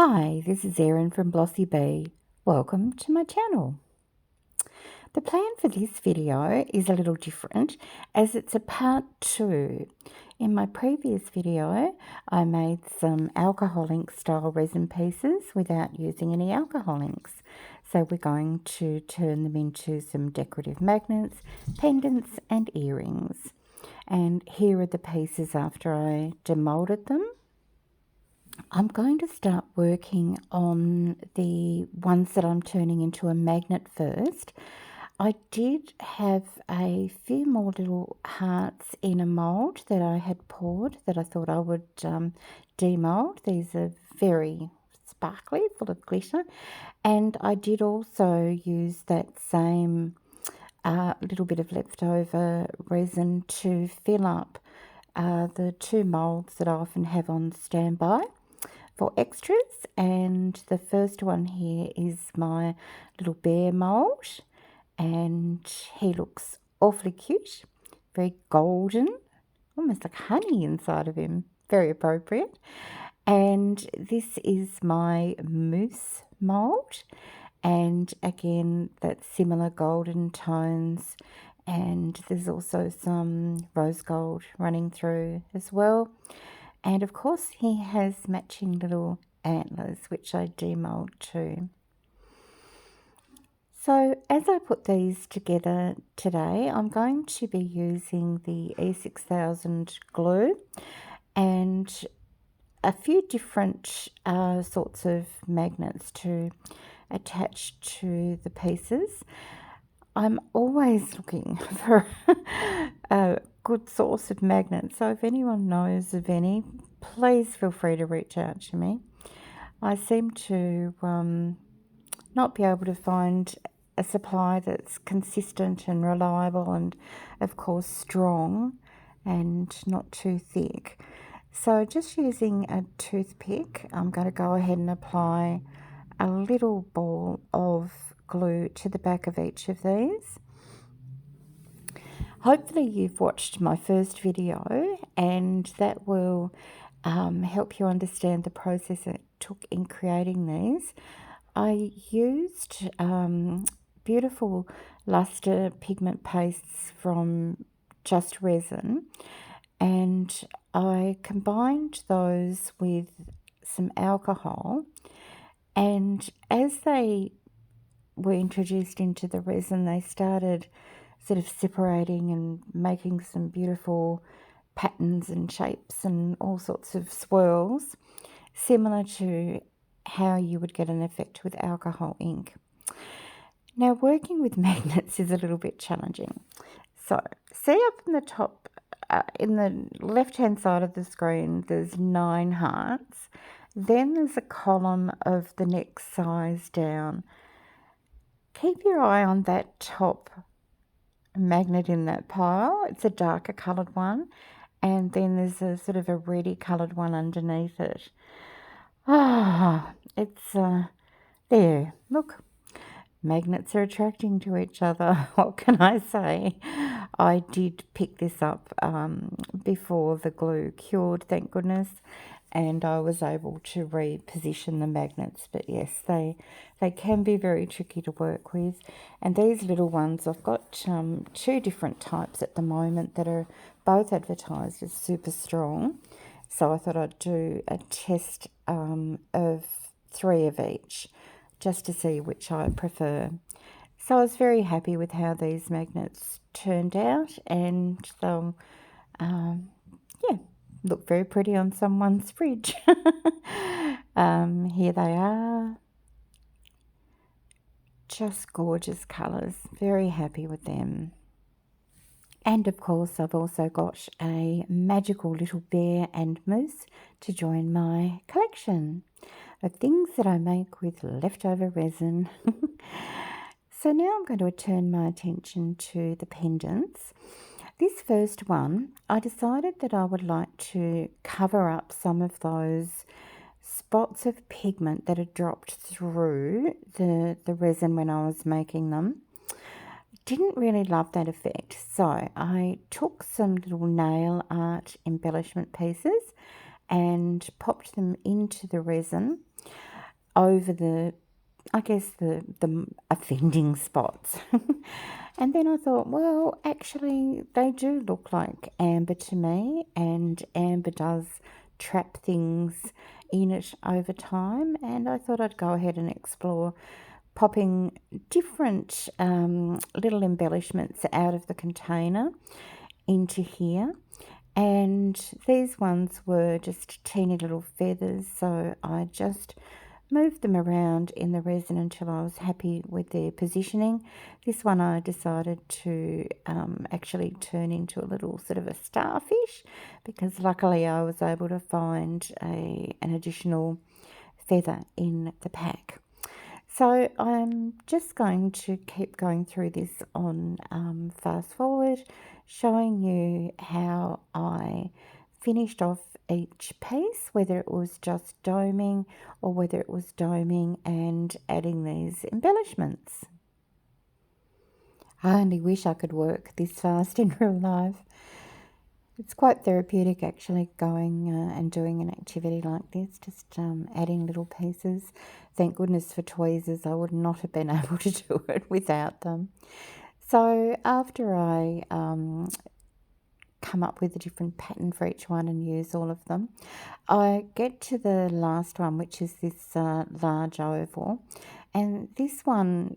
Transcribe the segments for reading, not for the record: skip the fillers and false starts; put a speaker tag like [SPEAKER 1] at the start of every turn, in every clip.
[SPEAKER 1] Hi, this is Erin from Blossy Bee. Welcome to my channel. The plan for this video is a little different as it's a part 2. In my previous video, I made some alcohol ink style resin pieces without using any alcohol inks. So we're going to turn them into some decorative magnets, pendants and earrings. And here are the pieces after I demolded them. I'm going to start working on the ones that I'm turning into a magnet first. I did have a few more little hearts in a mould that I had poured that I thought I would demold. These are very sparkly, full of glitter. And I did also use that same little bit of leftover resin to fill up the 2 moulds that I often have on standby for extras. And the first one here is my little bear mould, and he looks awfully cute, very golden, almost like honey inside of him, very appropriate. And this is my moose mould, and again that's similar golden tones, and there's also some rose gold running through as well. And of course he has matching little antlers, which I demold too. So as I put these together today, I'm going to be using the E6000 glue and a few different sorts of magnets to attach to the pieces. I'm always looking for a good source of magnets, so if anyone knows of any, please feel free to reach out to me. I seem to not be able to find a supply that's consistent and reliable and, of course, strong and not too thick. So just using a toothpick, I'm going to go ahead and apply a little ball of glue to the back of each of these. Hopefully you've watched my first video, and that will help you understand the process it took in creating these. I used beautiful luster pigment pastes from Just Resin, and I combined those with some alcohol, and as they were introduced into the resin, they started sort of separating and making some beautiful patterns and shapes and all sorts of swirls, similar to how you would get an effect with alcohol ink. Now, working with magnets is a little bit challenging. So, see up in the top, in the left-hand side of the screen, there's 9 hearts. Then there's a column of the next size down. Keep your eye on that top magnet in that pile. It's a darker coloured one, and then there's a sort of a reddy coloured one underneath it. It's there. Look, magnets are attracting to each other. What can I say? I did pick this up before the glue cured, thank goodness, and I was able to reposition the magnets. But yes, they can be very tricky to work with. And these little ones, I've got 2 different types at the moment that are both advertised as super strong. So I thought I'd do a test of 3 of each, just to see which I prefer. So I was very happy with how these magnets turned out, and they'll, look very pretty on someone's fridge. Here they are. Just gorgeous colours. Very happy with them. And of course, I've also got a magical little bear and moose to join my collection of things that I make with leftover resin. So now I'm going to turn my attention to the pendants. This first one, I decided that I would like to cover up some of those spots of pigment that had dropped through the resin when I was making them. Didn't really love that effect, so I took some little nail art embellishment pieces and popped them into the resin over the, I guess, the offending spots. And then I thought, well, actually, they do look like amber to me, and amber does trap things in it over time. And I thought I'd go ahead and explore popping different little embellishments out of the container into here. And these ones were just teeny little feathers, so I just moved them around in the resin until I was happy with their positioning. This one I decided to actually turn into a little sort of a starfish, because luckily I was able to find an additional feather in the pack. So I'm just going to keep going through this on fast forward, showing you how I finished off each piece, whether it was just doming or whether it was doming and adding these embellishments. I only wish I could work this fast in real life. It's quite therapeutic actually going and doing an activity like this, just adding little pieces. Thank goodness for tweezers. I would not have been able to do it without them. So after I come up with a different pattern for each one and use all of them, I get to the last one, which is this large oval. And this one,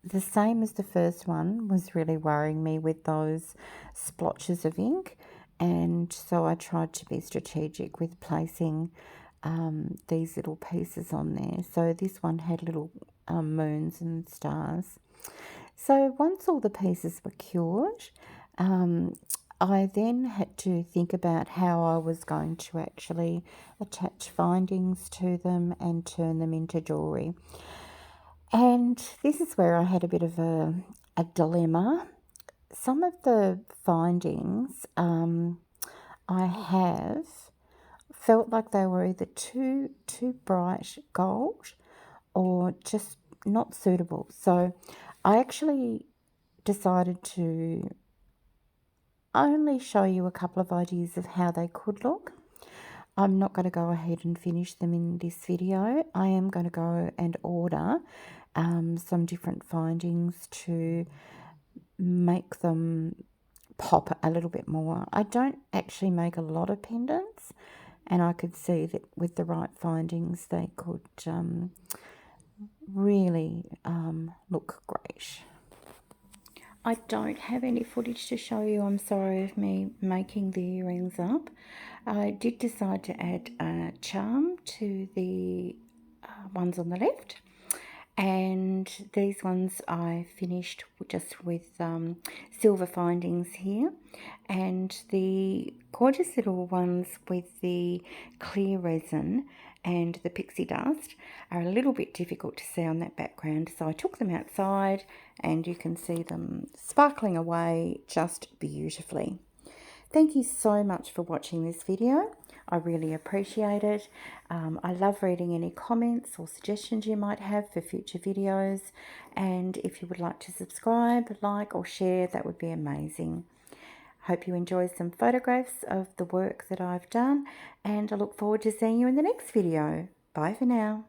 [SPEAKER 1] the same as the first one, was really worrying me with those splotches of ink. And so I tried to be strategic with placing these little pieces on there. So this one had little moons and stars. So once all the pieces were cured, I then had to think about how I was going to actually attach findings to them and turn them into jewellery. And this is where I had a bit of a dilemma. Some of the findings I have felt like they were either too bright gold or just not suitable. So I actually decided to only show you a couple of ideas of how they could look. I'm not going to go ahead and finish them in this video. I am going to go and order some different findings to make them pop a little bit more. I don't actually make a lot of pendants, and I could see that with the right findings they could really look great. I don't have any footage to show you, I'm sorry, of me making the earrings up. I did decide to add a charm to the ones on the left, and these ones I finished just with silver findings here, and the gorgeous little ones with the clear resin and the pixie dust are a little bit difficult to see on that background, so I took them outside and you can see them sparkling away just beautifully. Thank you so much for watching this video. I really appreciate it. I love reading any comments or suggestions you might have for future videos, and if you would like to subscribe, like or share, that would be amazing. Hope you enjoy some photographs of the work that I've done, and I look forward to seeing you in the next video. Bye for now.